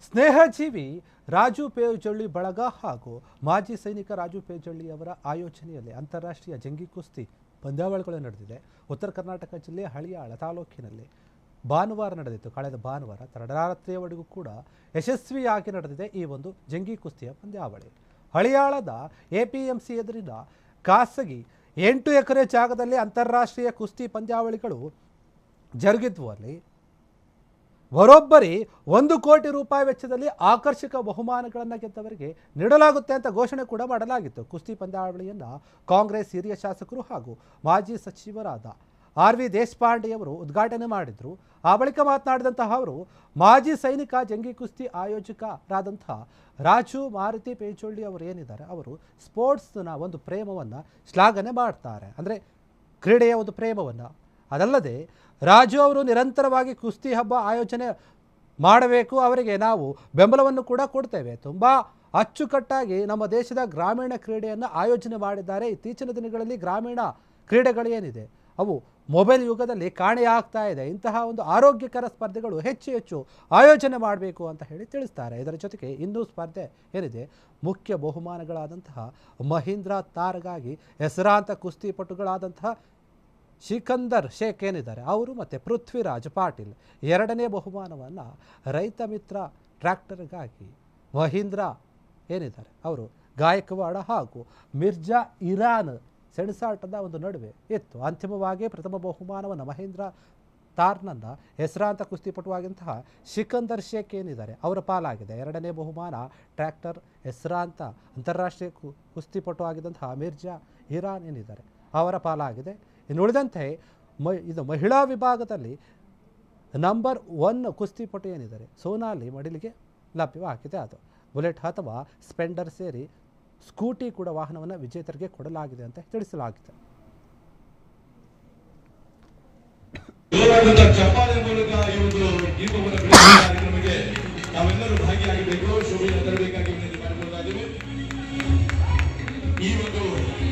ಸ್ನೇಹಜೀವಿ ರಾಜು ಪೇಜೊಳ್ಳಿ ಬಳಗ ಹಾಗೂ ಮಾಜಿ ಸೈನಿಕ ರಾಜು ಪೇಜೊಳ್ಳಿ ಅವರ ಆಯೋಜನೆಯಲ್ಲಿ ಅಂತಾರಾಷ್ಟ್ರೀಯ ಜಂಗಿ ಕುಸ್ತಿ ಪಂದ್ಯಾವಳಿಗಳು ನಡೆದಿದೆ. ಉತ್ತರ ಕರ್ನಾಟಕ ಜಿಲ್ಲೆ ಹಳಿಯಾಳ ತಾಲೂಕಿನಲ್ಲಿ ಭಾನುವಾರ ನಡೆದಿತ್ತು. ಕಳೆದ ಭಾನುವಾರ ತಡರಾತ್ರಿಯವರೆಗೂ ಕೂಡ ಯಶಸ್ವಿಯಾಗಿ ನಡೆದಿದೆ ಈ ಒಂದು ಜಂಗಿ ಕುಸ್ತಿಯ ಪಂದ್ಯಾವಳಿ. ಹಳಿಯಾಳದ ಎಪಿಎಂಸಿ ಎದುರಿನ ಖಾಸಗಿ 8 ಎಕರೆ ಜಾಗದಲ್ಲಿ ಅಂತಾರಾಷ್ಟ್ರೀಯ ಕುಸ್ತಿ ಪಂದ್ಯಾವಳಿಗಳು ಜರುಗಿದ್ವು. ಅಲ್ಲಿ ಬರೋಬ್ಬರಿ 1 ಕೋಟಿ ರೂಪಾಯಿ ವೆಚ್ಚದಲ್ಲಿ ಆಕರ್ಷಕ ಬಹುಮಾನಗಳನ್ನು ಗೆದ್ದವರಿಗೆ ನೀಡಲಾಗುತ್ತೆ ಅಂತ ಘೋಷಣೆ ಕೂಡ ಮಾಡಲಾಗಿತ್ತು. ಕುಸ್ತಿ ಪಂದ್ಯಾವಳಿಯನ್ನು ಕಾಂಗ್ರೆಸ್ ಹಿರಿಯ ಶಾಸಕರು ಹಾಗೂ ಮಾಜಿ ಸಚಿವರಾದ ಆರ್.ವಿ. ದೇಶಪಾಂಡೆಯವರು ಉದ್ಘಾಟನೆ ಮಾಡಿದರು. ಆ ಬಳಿಕ ಮಾತನಾಡಿದಂತಹ ಅವರು ಮಾಜಿ ಸೈನಿಕ ಜಂಗಿ ಕುಸ್ತಿ ಆಯೋಜಕರಾದಂತಹ ರಾಜು ಮಾರುತಿ ಪೇಜೊಳ್ಳಿ ಅವರು ಏನಿದ್ದಾರೆ, ಅವರು ಸ್ಪೋರ್ಟ್ಸ್ನ ಒಂದು ಪ್ರೇಮವನ್ನು ಶ್ಲಾಘನೆ ಮಾಡ್ತಾರೆ. ಅಂದರೆ ಕ್ರೀಡೆಯ ಒಂದು ಪ್ರೇಮವನ್ನು. ಅದಲ್ಲದೆ ರಾಜು ಅವರು ನಿರಂತರವಾಗಿ ಕುಸ್ತಿ ಹಬ್ಬ ಆಯೋಜನೆ ಮಾಡಬೇಕು, ಅವರಿಗೆ ನಾವು ಬೆಂಬಲವನ್ನು ಕೂಡ ಕೊಡ್ತೇವೆ. ತುಂಬ ಅಚ್ಚುಕಟ್ಟಾಗಿ ನಮ್ಮ ದೇಶದ ಗ್ರಾಮೀಣ ಕ್ರೀಡೆಯನ್ನು ಆಯೋಜನೆ ಮಾಡಿದ್ದಾರೆ. ಇತ್ತೀಚಿನ ದಿನಗಳಲ್ಲಿ ಗ್ರಾಮೀಣ ಕ್ರೀಡೆಗಳೇನಿದೆ ಅವು ಮೊಬೈಲ್ ಯುಗದಲ್ಲಿ ಕಾಣೆಯಾಗ್ತಾ ಇದೆ. ಇಂತಹ ಒಂದು ಆರೋಗ್ಯಕರ ಸ್ಪರ್ಧೆಗಳು ಹೆಚ್ಚು ಆಯೋಜನೆ ಮಾಡಬೇಕು ಅಂತ ಹೇಳಿ ತಿಳಿಸ್ತಾರೆ. ಇದರ ಜೊತೆಗೆ ಇನ್ನೂ ಸ್ಪರ್ಧೆ ಏನಿದೆ, ಮುಖ್ಯ ಬಹುಮಾನಗಳಾದಂತಹ ಮಹೀಂದ್ರ ತಾರ್ಗಾಗಿ ಹೆಸರಾಂತ ಕುಸ್ತಿಪಟುಗಳಾದಂತಹ ಸಿಕಂದರ್ ಶೇಖ್ ಏನಿದ್ದಾರೆ ಅವರು ಮತ್ತು ಪೃಥ್ವಿರಾಜ್ ಪಾಟೀಲ್, 2ನೇ ಬಹುಮಾನವನ್ನು ರೈತ ಮಿತ್ರ ಟ್ರ್ಯಾಕ್ಟರ್ಗಾಗಿ ಮಹೀಂದ್ರ ಏನಿದ್ದಾರೆ ಅವರು ಗಾಯಕ್ವಾಡ ಹಾಗೂ ಮಿರ್ಜಾ ಇರಾನ್ ಸೆಣಸಾಟದ ಒಂದು ನಡುವೆ ಇತ್ತು. ಅಂತಿಮವಾಗಿ ಪ್ರಥಮ ಬಹುಮಾನವನ್ನು ಮಹೀಂದ್ರ ತಾರ್ನನ್ನ ಹೆಸರಾಂತ ಕುಸ್ತಿಪಟುವಾಗಿಂತಹ ಸಿಕಂದರ್ ಶೇಖ್ ಏನಿದ್ದಾರೆ ಅವರ ಪಾಲಾಗಿದೆ. 2ನೇ ಬಹುಮಾನ ಟ್ರ್ಯಾಕ್ಟರ್ ಹೆಸರಾಂತ ಅಂತಾರಾಷ್ಟ್ರೀಯ ಕುಸ್ತಿಪಟು ಆಗಿದ್ದಂತಹ ಮಿರ್ಜಾ ಇರಾನ್ ಏನಿದ್ದಾರೆ ಅವರ ಪಾಲಾಗಿದೆ. ಇನ್ನು ಉಳಿದಂತೆ ಇದು ಮಹಿಳಾ ವಿಭಾಗದಲ್ಲಿ ನಂಬರ್ 1 ಕುಸ್ತಿಪಟು ಏನಿದ್ದಾರೆ ಸೋನಾಲಿ ಮಡಿಲಿಗೆ ಲಭ್ಯವಾಗಿದೆ. ಅದು ಬುಲೆಟ್ ಅಥವಾ ಸ್ಪೆಂಡರ್ ಸೇರಿ ಸ್ಕೂಟಿ ಕೂಡ ವಾಹನವನ್ನು ವಿಜೇತರಿಗೆ ಕೊಡಲಾಗಿದೆ ಅಂತ ತಿಳಿಸಲಾಗಿದೆ. ಈ ಒಂದು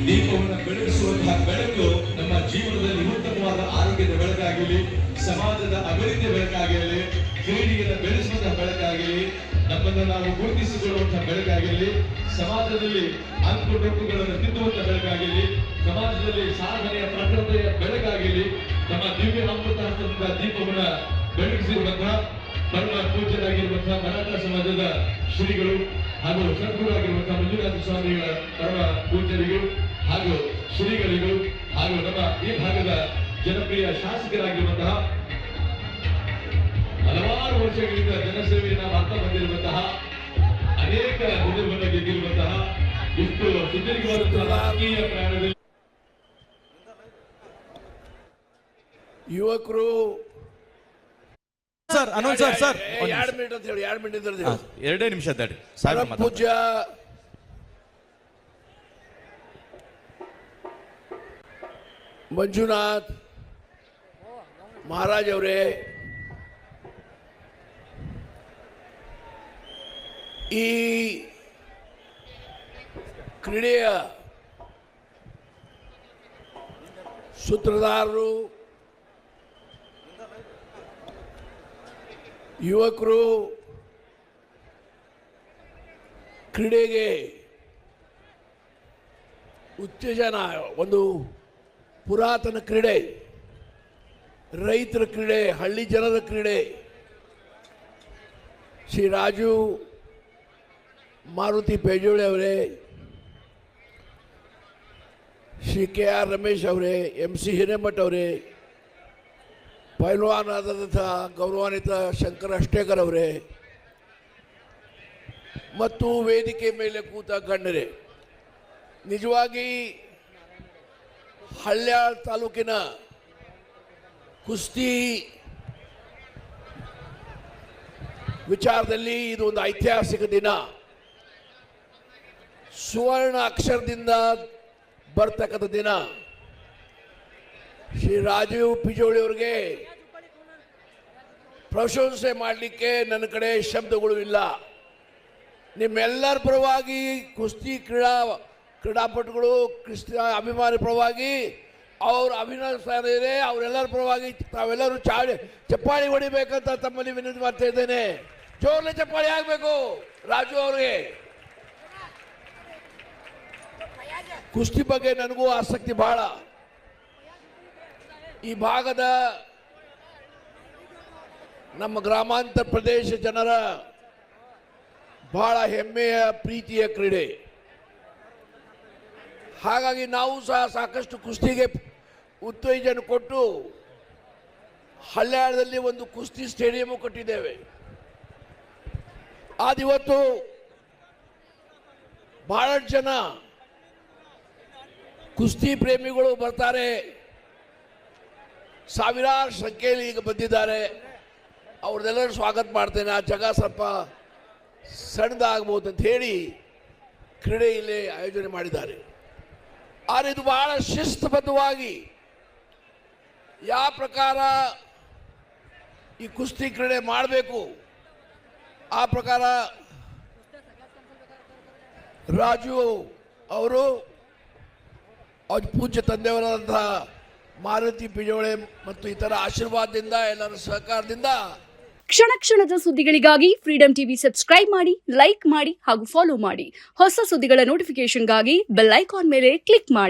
ದೀಪವನ್ನು ಬೆಳಗಿಸುವಂತಹ ಬೆಳಕು ನಮ್ಮ ಜೀವನದಲ್ಲಿ ಉತ್ತಮವಾದ ಆರೋಗ್ಯದ ಬೆಳಕಾಗಿರಲಿ, ಸಮಾಜದ ಅಭಿವೃದ್ಧಿಯ ಬೆಳಕಾಗಿರಲಿ, ಕ್ರೀಡೆಯನ್ನು ಬೆಳೆಸುವಂತಹ ಬೆಳಕಾಗಿರಲಿ, ನಮ್ಮನ್ನು ನಾವು ಗುರುತಿಸಿಕೊಳ್ಳುವಂತಹ ಬೆಳಕಾಗಿರಲಿ, ಸಮಾಜದಲ್ಲಿ ಅಂಕುಡೊಂಕುಗಳನ್ನು ತಿದ್ದುವಂತಹ ಬೆಳಕಾಗಿರಲಿ, ಸಮಾಜದಲ್ಲಿ ಸಾಧನೆಯ ಪ್ರಕೃತಿಯ ಬೆಳಕಾಗಿರಲಿ, ನಮ್ಮ ದಿವ್ಯ ಅಮೃತ ಹಸ್ತದಿಂದ ದೀಪವನ್ನು ಬೆಳಗಿಸಿರುವಂತಹ ಪರಮ ಪೂಜ್ಯರಾಗಿರುವಂತಹ ಮರಾಠ ಸಮಾಜದ ಶ್ರೀಗಳು ಹಾಗೂ ಸದ್ಗುರುವಾಗಿರುವಂತಹ ಮಂಜುನಾಥ ಸ್ವಾಮಿಗಳ ಪರಮ ಪೂಜ್ಯರಿಗೂ ಹಾಗೂ ಶ್ರೀಗಳಿಗೂ ಹಾಗೂ ನಮ್ಮ ಈ ಭಾಗದ ಜನಪ್ರಿಯ ಶಾಸಕರಾಗಿರುವಂತಹ ಹಲವಾರು ವರ್ಷಗಳಿಂದ ಜನಸೇವೆಯನ್ನು ಮಾಡ್ತಾ ಬಂದಿರುವಂತಹ ಅನೇಕ ಹುದ್ದೆಗಳನ್ನು ಗೆದ್ದಿರುವಂತಹ ಇಷ್ಟು ಸುದೀರ್ಘವಾದಂತಹ ರಾಜಕೀಯ ಪ್ರಯಾಣದಲ್ಲಿ ಯುವಕರು ಸರ್ ಅನೌನ್ಸರ್ ಸರ್ 2 ಮಿನಿಟ್ ಅಂತ ಹೇಳಿ 2 ಮಿನಿಟ್ ಇದ್ರೆ 2 ನಿಮಿಷ ತಡಿ. ಪೂಜ್ಯ ಮಂಜುನಾಥ್ ಮಹಾರಾಜ್ ಅವರೇ, ಈ ಕ್ರೀಡೆಯ ಸೂತ್ರಧಾರರು, ಯುವಕರು, ಕ್ರೀಡೆಗೆ ಉತ್ತೇಜನ, ಒಂದು ಪುರಾತನ ಕ್ರೀಡೆ, ರೈತರ ಕ್ರೀಡೆ, ಹಳ್ಳಿ ಜನರ ಕ್ರೀಡೆ. ಶ್ರೀ ರಾಜು ಮಾರುತಿ ಪೇಜೊಳ್ಳಿ ಅವರೇ, ಶ್ರೀ ಕೆ.ಆರ್. ರಮೇಶ್ ಅವರೇ, ಎಂ.ಸಿ. ಹಿರೇಮಠ್ ಅವರೇ, ಪೈಲ್ವಾನ್ ಆದಂತಹ ಗೌರವಾನ್ವಿತ ಶಂಕರ ಅಷ್ಟೇಕರ್ ಅವರೇ ಮತ್ತು ವೇದಿಕೆ ಮೇಲೆ ಕೂತ ಗಣ್ಯರೇ, ನಿಜವಾಗಿ ಹಳ್ಯಾಳ್ ತಾಲೂಕಿನ ಕುಸ್ತಿ ವಿಚಾರದಲ್ಲಿ ಇದು ಒಂದು ಐತಿಹಾಸಿಕ ದಿನ. ಸುವರ್ಣ ಅಕ್ಷರದಿಂದ ಬರ್ತಕ್ಕಂಥ ದಿನ. ಶ್ರೀ ರಾಜು ಪಿಜೋಳಿ ಅವರಿಗೆ ಪ್ರಶಂಸೆ ಮಾಡಲಿಕ್ಕೆ ನನ್ನ ಕಡೆ ಶಬ್ದಗಳು ಇಲ್ಲ. ನಿಮ್ಮೆಲ್ಲರ ಪರವಾಗಿ ಕುಸ್ತಿ ಕ್ರೀಡಾಪಟುಗಳು, ಕುಸ್ತಿ ಅಭಿಮಾನಿ ಪರವಾಗಿ ಅವ್ರು ಅಭಿನಯಿಸ್ತಾ ಇದ್ದಾರೆ. ಅವರೆಲ್ಲರ ಪರವಾಗಿ ತಾವೆಲ್ಲರೂ ಚಪ್ಪಾಳಿ ಹೊಡಿಬೇಕಂತ ತಮ್ಮಲ್ಲಿ ವಿನಂತಿ ಮಾಡ್ತಾ ಇದ್ದೇನೆ. ಜೋರ್ಲೆ ಚಪ್ಪಾಳೆ ಆಗಬೇಕು ರಾಜು ಅವರಿಗೆ. ಕುಸ್ತಿ ಬಗ್ಗೆ ನನಗೂ ಆಸಕ್ತಿ ಬಹಳ. ಈ ಭಾಗದ ನಮ್ಮ ಗ್ರಾಮಾಂತರ ಪ್ರದೇಶ ಜನರ ಬಹಳ ಹೆಮ್ಮೆಯ ಪ್ರೀತಿಯ ಕ್ರೀಡೆ. ಹಾಗಾಗಿ ನಾವು ಸಹ ಸಾಕಷ್ಟು ಕುಸ್ತಿಗೆ ಉತ್ತೇಜನ ಕೊಟ್ಟು ಹಳ್ಯಾಳದಲ್ಲಿ ಒಂದು ಕುಸ್ತಿ ಸ್ಟೇಡಿಯಂ ಕಟ್ಟಿದ್ದೇವೆ. ಆದಿವತ್ತು ಬಹಳಷ್ಟು ಜನ ಕುಸ್ತಿ ಪ್ರೇಮಿಗಳು ಬರ್ತಾರೆ, ಸಾವಿರಾರು ಸಂಖ್ಯೆಯಲ್ಲಿ ಈಗ ಬಂದಿದ್ದಾರೆ. ಅವ್ರನ್ನೆಲ್ಲರೂ ಸ್ವಾಗತ ಮಾಡ್ತೇನೆ. ಆ ಜಾಗ ಸ್ವಲ್ಪ ಸಣ್ಣದಾಗಬಹುದು ಅಂತ ಹೇಳಿ ಕ್ರೀಡೆ ಇಲ್ಲಿ ಆಯೋಜನೆ ಮಾಡಿದ್ದಾರೆ. ಆದರೆ ಇದು ಬಹಳ ಶಿಸ್ತುಬದ್ಧವಾಗಿ ಯಾವ ಪ್ರಕಾರ ಈ ಕುಸ್ತಿ ಕ್ರೀಡೆ ಮಾಡಬೇಕು ಆ ಪ್ರಕಾರ ರಾಜು ಅವರು ಅವ್ರ ಪೂಜ್ಯ ತಂದೆಯವರಾದಂತಹ ಮಾರುತಿ ಪಿಜೋಳೆ ಮತ್ತು ಇತರ ಆಶೀರ್ವಾದದಿಂದ ಎಲ್ಲರ ಸಹಕಾರದಿಂದ ಕ್ಷಣ ಕ್ಷಣದ ಸುದ್ದಿಗಳಿಗಾಗಿ ಫ್ರೀಡಂ ಟಿವಿ ಸಬ್ಸ್ಕ್ರೈಬ್ ಮಾಡಿ, ಲೈಕ್ ಮಾಡಿ ಹಾಗೂ ಫಾಲೋ ಮಾಡಿ. ಹೊಸ ಸುದ್ದಿಗಳ ನೋಟಿಫಿಕೇಶನ್ಗಾಗಿ ಬೆಲ್ ಐಕಾನ್ ಮೇಲೆ ಕ್ಲಿಕ್ ಮಾಡಿ.